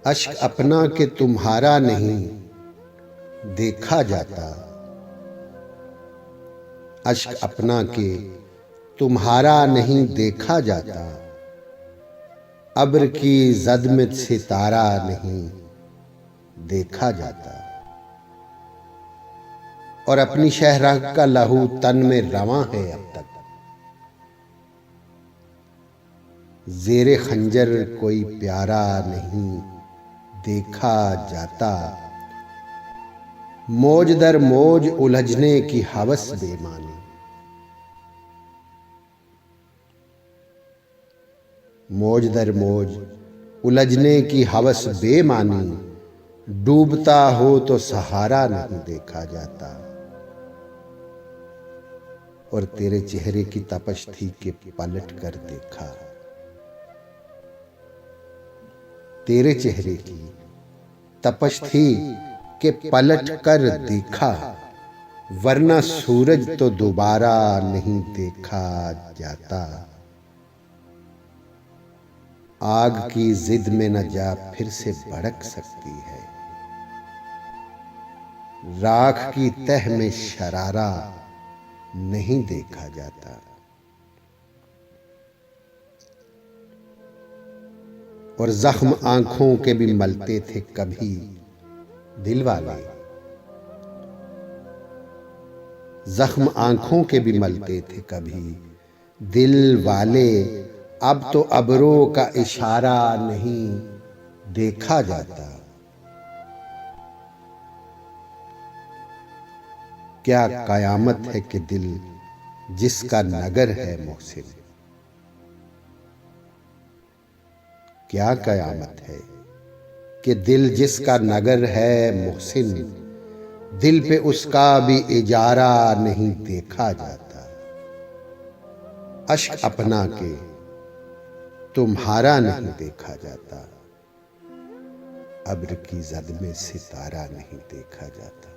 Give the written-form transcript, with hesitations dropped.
अश्क अपना के तुम्हारा नहीं देखा जाता। अश्क अपना के तुम्हारा नहीं देखा जाता। अब्र की जद में सितारा नहीं देखा जाता। और अपनी शहरग का लहू तन में रवां है अब तक। ज़ेरे खंजर कोई प्यारा नहीं देखा जाता। मौज दर मौज उलझने की हवस बेमानी। मौज दर मौज उलझने की हवस बेमानी। डूबता हो तो सहारा नहीं देखा जाता। और तेरे चेहरे की तपश थी कि पलट कर देखा। तेरे चेहरे की तपश थी कि पलट कर देखा। वरना सूरज तो दोबारा नहीं देखा जाता। आग की जिद में न जा फिर से भड़क सकती है। राख की तह में शरारा नहीं देखा जाता। और जख्म आंखों के भी मलते थे कभी दिल वाले। जख्म आंखों के भी मलते थे कभी दिल वाले। अब तो अबरों का इशारा नहीं देखा जाता। क्या कयामत है कि दिल जिसका नगर है मोहसिन। क्या कयामत है कि दिल जिसका नगर है मोहसिन। दिल पे उसका भी इजारा नहीं देखा जाता। अश्क अपना के तुम्हारा नहीं देखा जाता। अब्र की जद में सितारा नहीं देखा जाता।